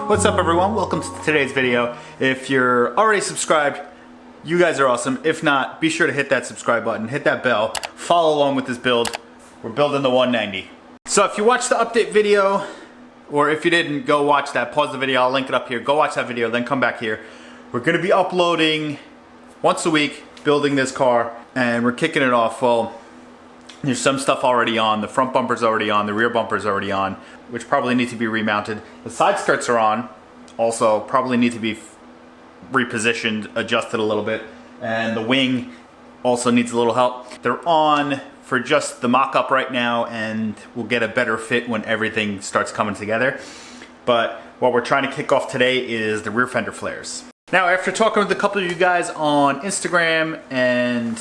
What's up everyone, welcome to today's video. If you're already subscribed, you guys are awesome. If not, be sure to hit that subscribe button, hit that bell, follow along with this build. We're building the 190. So if you watched the update video, or if you didn't, go watch that, pause the video, I'll link it up here. Go watch that video, then come back here. We're gonna be uploading once a week, building this car, and we're kicking it off. Well, there's some stuff already on, the front bumper's already on, the rear bumper's already on, which probably need to be remounted. The side skirts are on, also probably need to be repositioned, adjusted a little bit. And the wing also needs a little help. They're on for just the mock-up right now, and we'll get a better fit when everything starts coming together. But what we're trying to kick off today is the rear fender flares. Now, after talking with a couple of you guys on Instagram and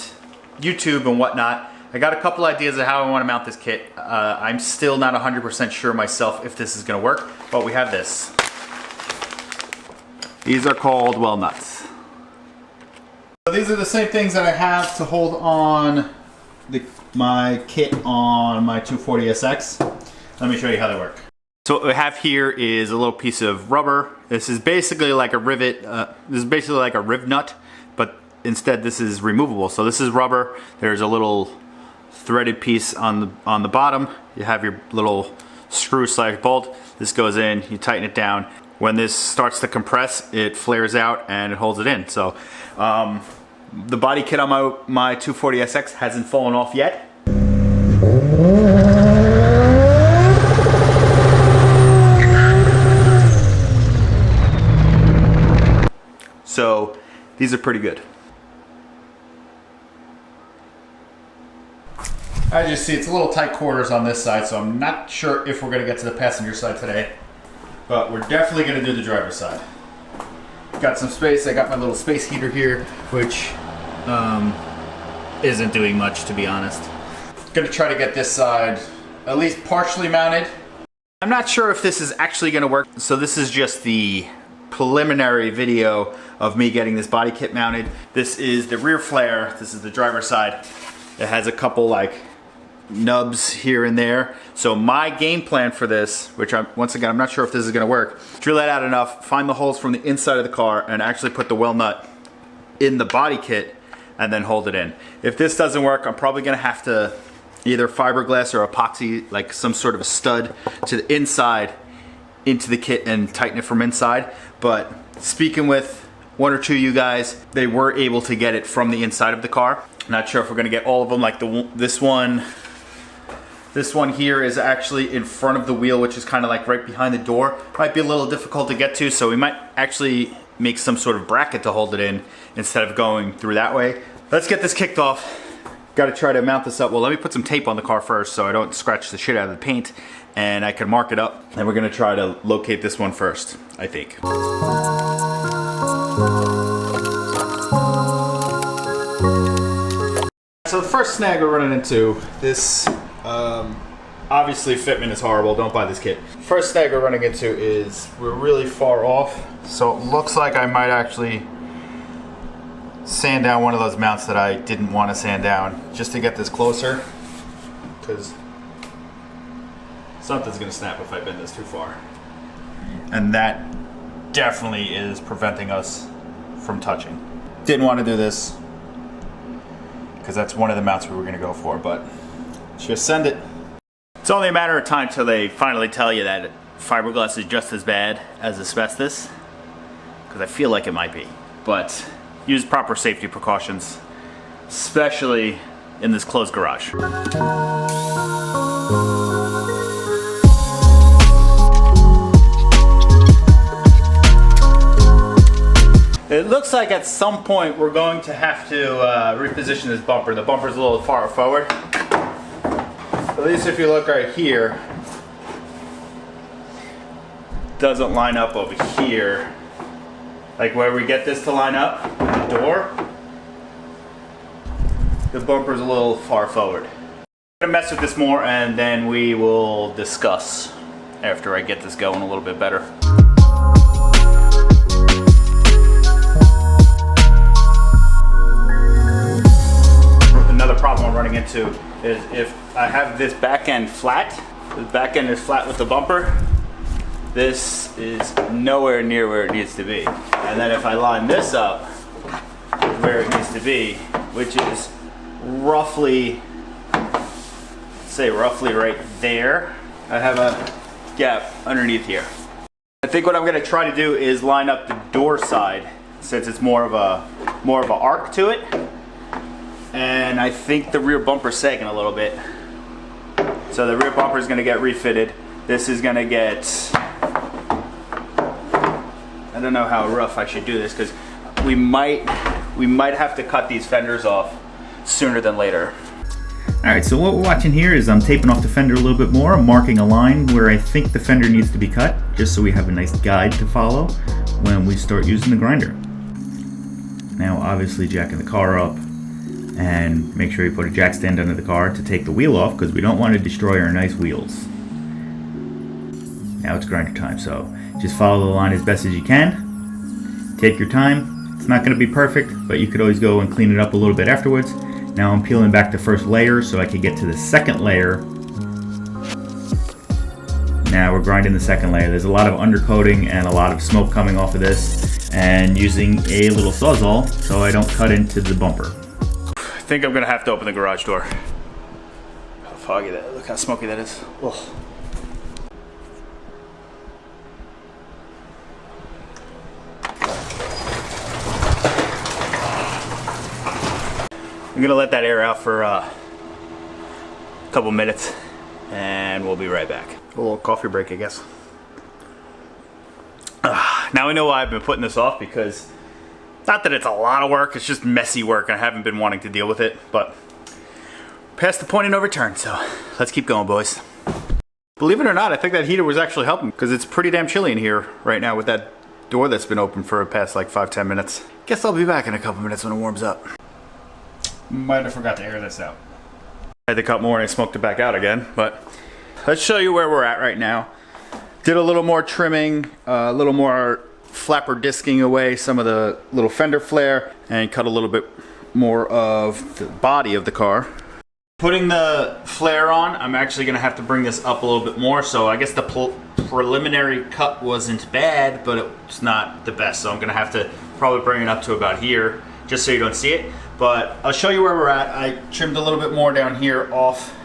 YouTube and whatnot, I got a couple ideas of how I want to mount this kit. I'm still not 100% sure myself if this is going to work, but we have this. These are called well nuts. So these are the same things that I have to hold on my kit on my 240SX. Let me show you how they work. So what we have here is a little piece of rubber. This is basically like a rivet. This is basically like a riv nut, but instead this is removable. So this is rubber. There's a little threaded piece on the bottom. You have your little screw / bolt. This goes in, you tighten it down. When this starts to compress, it flares out and it holds it in. So the body kit on my 240SX hasn't fallen off yet. So these are pretty good. As you see, it's a little tight quarters on this side, so I'm not sure if we're going to get to the passenger side today, but we're definitely going to do the driver's side. Got some space. I got my little space heater here, which isn't doing much, to be honest. Going to try to get this side at least partially mounted. I'm not sure if this is actually going to work, so this is just the preliminary video of me getting this body kit mounted. This is the rear flare. This is the driver's side. It has a couple like nubs here and there. So my game plan for this, which once again, I'm not sure if this is gonna work, drill that out enough, find the holes from the inside of the car, and actually put the well nut in the body kit and then hold it in. If this doesn't work, I'm probably gonna have to either fiberglass or epoxy like some sort of a stud to the inside into the kit and tighten it from inside. But speaking with one or two of you guys, they were able to get it from the inside of the car. Not sure if we're gonna get all of them. Like this one here is actually in front of the wheel, which is kind of like right behind the door. Might be a little difficult to get to, so we might actually make some sort of bracket to hold it in instead of going through that way. Let's get this kicked off. Got to try to mount this up. Well, let me put some tape on the car first so I don't scratch the shit out of the paint, and I can mark it up. And we're gonna try to locate this one first, I think. So the first snag we're running into, this, obviously fitment is horrible, don't buy this kit. First snag we're running into is we're really far off, so it looks like I might actually sand down one of those mounts that I didn't want to sand down just to get this closer, because something's gonna snap if I bend this too far. And that definitely is preventing us from touching. Didn't want to do this, because that's one of the mounts we were gonna go for, but just send it. It's only a matter of time till they finally tell you that fiberglass is just as bad as asbestos, because I feel like it might be. But use proper safety precautions, especially in this closed garage. It looks like at some point we're going to have to reposition this bumper. The bumper's a little far forward. At least if you look right here, doesn't line up over here. Like where we get this to line up with the door, the bumper's a little far forward. I'm gonna mess with this more and then we will discuss after I get this going a little bit better. Another problem I'm running into is if I have this back end flat, the back end is flat with the bumper, this is nowhere near where it needs to be. And then if I line this up where it needs to be, which is roughly, say roughly right there, I have a gap underneath here. I think what I'm gonna try to do is line up the door side since it's more of a arc to it. And I think the rear bumper's sagging a little bit. So the rear bumper is going to get refitted. This is going to get, I don't know how rough I should do this because we might have to cut these fenders off sooner than later. Alright, so what we're watching here is I'm taping off the fender a little bit more. I'm marking a line where I think the fender needs to be cut, just so we have a nice guide to follow when we start using the grinder. Now obviously jacking the car up, and make sure you put a jack stand under the car to take the wheel off because we don't want to destroy our nice wheels. Now it's grinder time, so just follow the line as best as you can. Take your time. It's not going to be perfect, but you could always go and clean it up a little bit afterwards. Now I'm peeling back the first layer so I can get to the second layer. Now we're grinding the second layer. There's a lot of undercoating and a lot of smoke coming off of this, and using a little sawzall so I don't cut into the bumper. I think I'm gonna have to open the garage door. How foggy that, look how smoky that is. Ugh. I'm gonna let that air out for a couple minutes and we'll be right back. A little coffee break, I guess. Now I know why I've been putting this off, because not that it's a lot of work, it's just messy work and I haven't been wanting to deal with it, but past the point of no return, so let's keep going, boys. Believe it or not, I think that heater was actually helping because it's pretty damn chilly in here right now with that door that's been open for the past like 5-10 minutes. Guess I'll be back in a couple minutes when it warms up. Might have forgot to air this out. I had to cut more and I smoked it back out again, but let's show you where we're at right now. Did a little more trimming, a little more flapper disking away some of the little fender flare, and cut a little bit more of the body of the car. Putting the flare on, I'm actually going to have to bring this up a little bit more, so I guess the preliminary cut wasn't bad, but it's not the best, so I'm going to have to probably bring it up to about here just so you don't see it. But I'll show you where we're at. I trimmed a little bit more down here off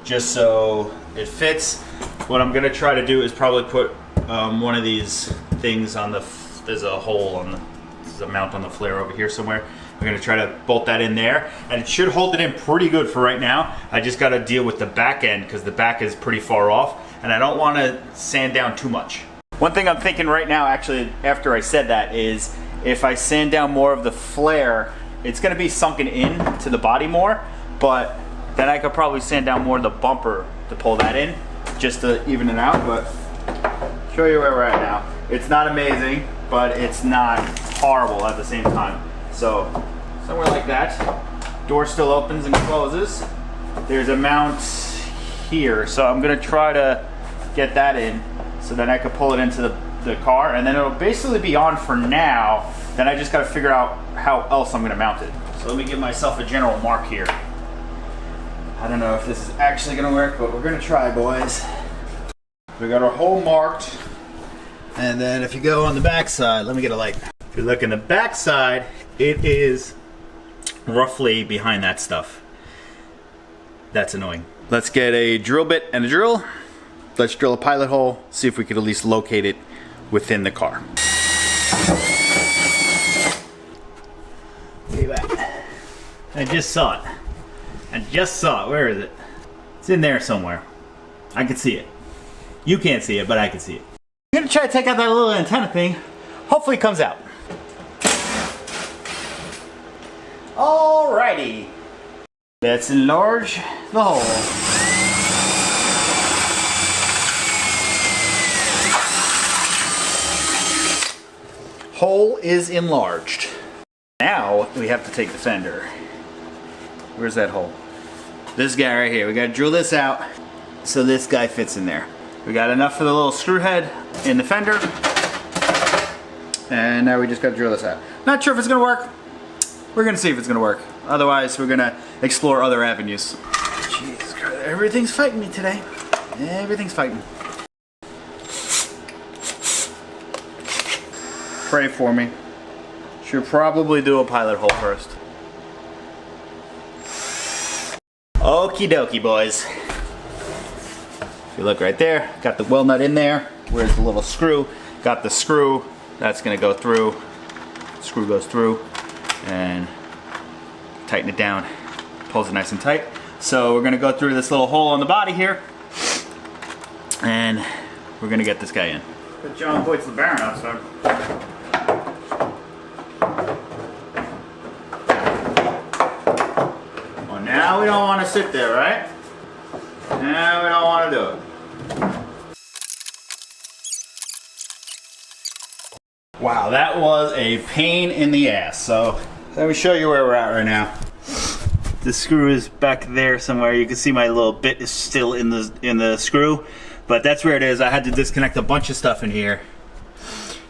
just so it fits. What I'm going to try to do is probably put one of these things on the, there's a hole on the, there's a mount on the flare over here somewhere. I'm going to try to bolt that in there, and it should hold it in pretty good for right now. I just got to deal with the back end because the back is pretty far off and I don't want to sand down too much. One thing I'm thinking right now, actually, after I said that, is if I sand down more of the flare, it's going to be sunken in to the body more, but then I could probably sand down more of the bumper to pull that in just to even it out. But show you where we're at now. It's not amazing, but it's not horrible at the same time. So somewhere like that, door still opens and closes. There's a mount here, so I'm gonna try to get that in so then I can pull it into the car, and then it'll basically be on for now. Then I just gotta figure out how else I'm gonna mount it. So let me give myself a general mark here. I don't know if this is actually gonna work, but we're gonna try, boys. We got our hole marked, and then if you go on the back side, let me get a light. If you look in the back side, it is roughly behind that stuff. That's annoying. Let's get a drill bit and a drill. Let's drill a pilot hole, see if we could at least locate it within the car. I just saw it. I just saw it. Where is it? It's in there somewhere. I can see it. You can't see it, but I can see it. I'm gonna try to take out that little antenna thing. Hopefully it comes out. Alrighty. Let's enlarge the hole. Hole is enlarged. Now we have to take the fender. Where's that hole? This guy right here. We gotta drill this out so this guy fits in there. We got enough for the little screw head in the fender. And now we just gotta drill this out. Not sure if it's gonna work. We're gonna see if it's gonna work. Otherwise, we're gonna explore other avenues. Jesus Christ, everything's fighting me today. Everything's fighting. Pray for me. Should probably do a pilot hole first. Okie dokie, boys. If you look right there, got the weld nut in there. Where's the little screw? Got the screw. That's gonna go through. Screw goes through and tighten it down. Pulls it nice and tight. So we're gonna go through this little hole on the body here and we're gonna get this guy in. But John Boyd's the Baron outside. Well, now we don't want to sit there, right? Now we don't want to do it. Wow, that was a pain in the ass. So let me show you where we're at right now. The screw is back there somewhere. You can see my little bit is still in the screw, but that's where it is. I had to disconnect a bunch of stuff in here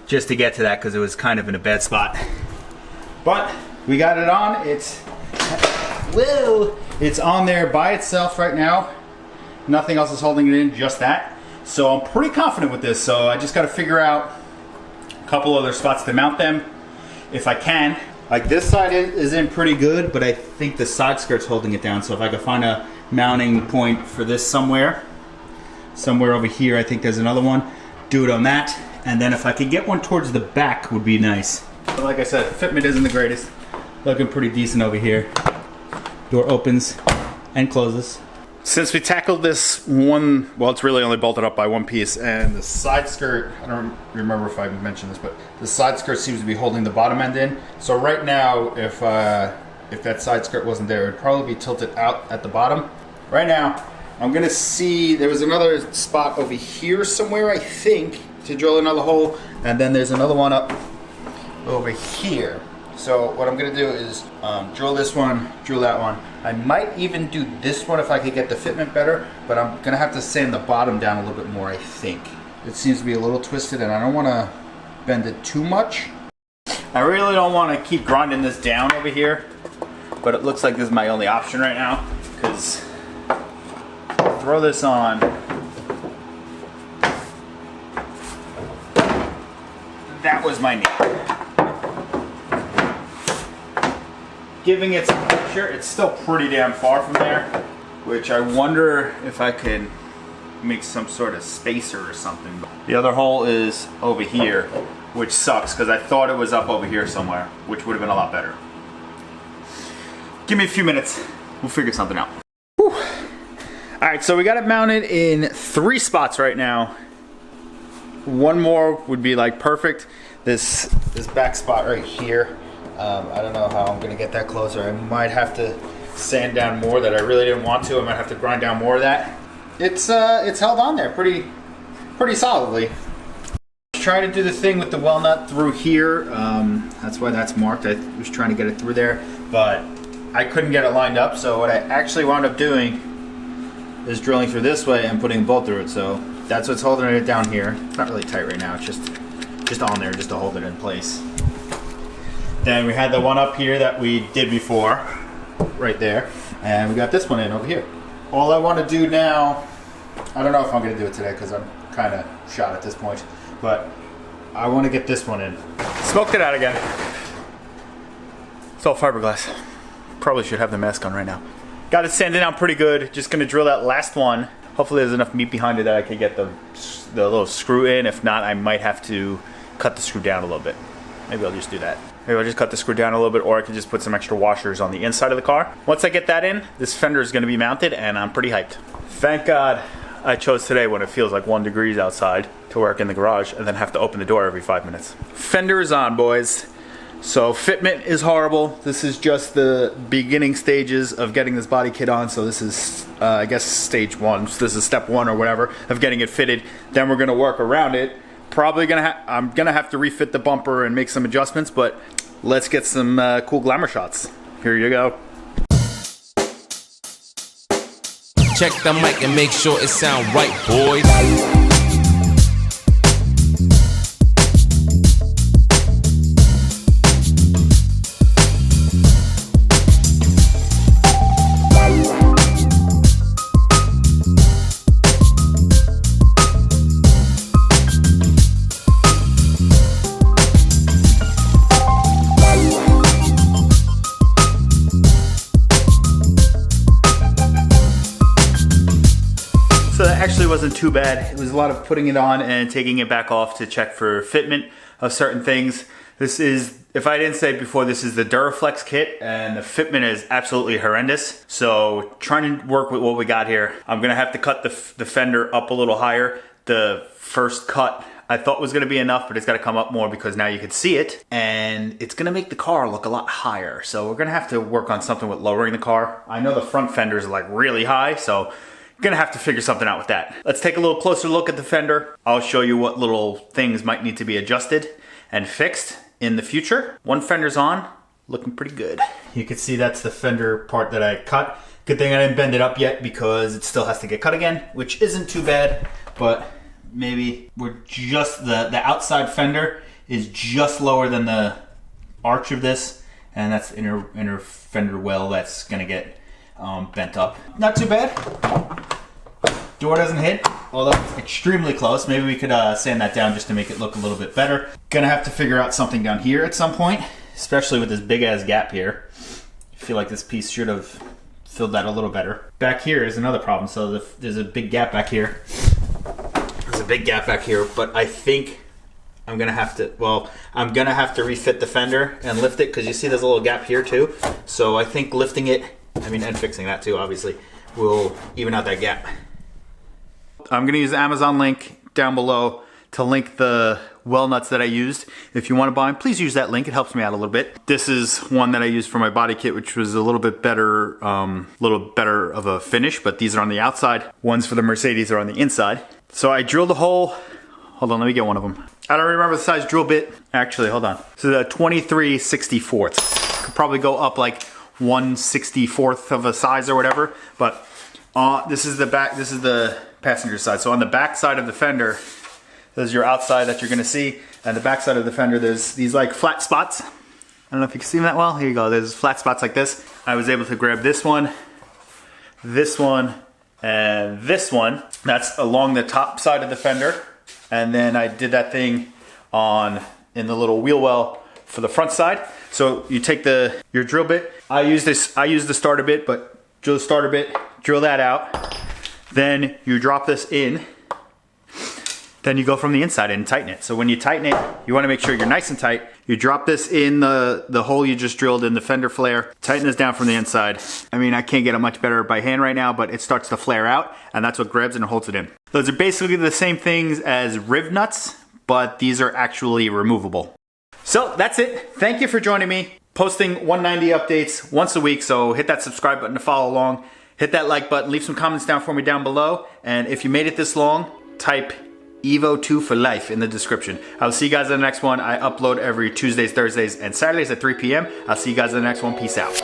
just to get to that because it was kind of in a bad spot. But we got it on. It's on there by itself right now. Nothing else is holding it in, just that. So I'm pretty confident with this. So I just got to figure out a couple other spots to mount them if I can. Like this side is in pretty good, but I think the side skirt's holding it down. So if I could find a mounting point for this somewhere over here, I think there's another one. Do it on that. And then if I could get one towards the back would be nice. But like I said, fitment isn't the greatest. Looking pretty decent over here. Door opens and closes. Since we tackled this one, well, it's really only bolted up by one piece, and the side skirt, I don't remember if I mentioned this, but the side skirt seems to be holding the bottom end in. So right now, if that side skirt wasn't there, it would probably be tilted out at the bottom. Right now, I'm gonna see, there was another spot over here somewhere, I think, to drill another hole, and then there's another one up over here. So what I'm gonna do is drill this one, drill that one. I might even do this one if I could get the fitment better, but I'm gonna have to sand the bottom down a little bit more, I think. It seems to be a little twisted and I don't wanna bend it too much. I really don't wanna keep grinding this down over here, but it looks like this is my only option right now, because throw this on. That was my knee. Giving it some pressure, it's still pretty damn far from there, which I wonder if I could make some sort of spacer or something. The other hole is over here, which sucks because I thought it was up over here somewhere, which would have been a lot better. Give me a few minutes, we'll figure something out. Whew. All right, so we got it mounted in 3 spots right now. One more would be like perfect. This back spot right here. I don't know how I'm gonna get that closer. I might have to sand down more that I really didn't want to. I might have to grind down more of that. It's held on there pretty solidly. Trying to do the thing with the weld nut through here. That's why that's marked. I was trying to get it through there, but I couldn't get it lined up. So what I actually wound up doing is drilling through this way and putting a bolt through it. So that's what's holding it down here. It's not really tight right now. It's just on there just to hold it in place. Then we had the one up here that we did before, right there, and we got this one in over here. All I want to do now, I don't know if I'm going to do it today because I'm kind of shot at this point, but I want to get this one in. Smoked it out again. It's all fiberglass. Probably should have the mask on right now. Got it sanded down pretty good. Just going to drill that last one. Hopefully there's enough meat behind it that I can get the little screw in. If not, I might have to cut the screw down a little bit. Maybe I'll just do that. Maybe I'll just cut the screw down a little bit, or I could just put some extra washers on the inside of the car. Once I get that in, this fender is gonna be mounted and I'm pretty hyped. Thank God I chose today when it feels like 1 degree outside to work in the garage and then have to open the door every 5 minutes. Fender is on, boys. So fitment is horrible. This is just the beginning stages of getting this body kit on. So this is, I guess, stage 1. So this is step 1 or whatever of getting it fitted. Then we're gonna work around it. Probably I'm gonna have to refit the bumper and make some adjustments, but let's get some cool glamour shots. Here you go. Check the mic and make sure it sound right, boys. So that actually wasn't too bad. It was a lot of putting it on and taking it back off to check for fitment of certain things. This is, if I didn't say it before, this is the Duraflex kit and the fitment is absolutely horrendous. So trying to work with what we got here. I'm gonna have to cut the fender up a little higher. The first cut I thought was gonna be enough, but it's gotta come up more because now you can see it and it's gonna make the car look a lot higher. So we're gonna have to work on something with lowering the car. I know the front fenders are like really high, so gonna have to figure something out with that. Let's take a little closer look at the fender. I'll show you what little things might need to be adjusted and fixed in the future. One fender's on, looking pretty good. You can see that's the fender part that I cut. Good thing I didn't bend it up yet because it still has to get cut again, which isn't too bad, but maybe we're just, the outside fender is just lower than the arch of this, and that's the inner fender well that's gonna get bent up. Not too bad. Door doesn't hit, although it's extremely close. Maybe we could sand that down just to make it look a little bit better. Gonna have to figure out something down here at some point, especially with this big ass gap here. I feel like this piece should have filled that a little better. Back here is another problem. So there's a big gap back here. There's a big gap back here, but I think I'm gonna have to, I'm gonna have to refit the fender and lift it because you see there's a little gap here too. So I think lifting it, and fixing that too, obviously, will even out that gap. I'm gonna use the Amazon link down below to link the well nuts that I used. If you wanna buy them, please use that link. It helps me out a little bit. This is one that I used for my body kit, which was a little bit better of a finish, but these are on the outside. Ones for the Mercedes are on the inside. So I drilled a hole. Hold on, let me get one of them. I don't remember the size drill bit. Actually, hold on. So the 23/64. Could probably go up like 1/64 of a size or whatever, but this is the back, this is the passenger side. So on the back side of the fender, there's your outside that you're gonna see, and the back side of the fender, there's these like flat spots. I don't know if you can see them that well. Here you go, there's flat spots like this. I was able to grab this one, and this one. That's along the top side of the fender. And then I did that thing in the little wheel well for the front side. So you take your drill bit. I use the starter bit, but drill the starter bit, drill that out. Then you drop this in. Then you go from the inside and tighten it. So when you tighten it, you wanna make sure you're nice and tight. You drop this in the hole you just drilled in the fender flare. Tighten this down from the inside. I mean, I can't get it much better by hand right now, but it starts to flare out, and that's what grabs and holds it in. Those are basically the same things as riv nuts, but these are actually removable. So that's it. Thank you for joining me. Posting 190 updates once a week, so hit that subscribe button to follow along. Hit that like button, leave some comments down for me down below, and if you made it this long, type EVO 2 for life in the description. I'll see you guys in the next one. I upload every Tuesdays, Thursdays, and Saturdays at 3 p.m. I'll see you guys in the next one. Peace out.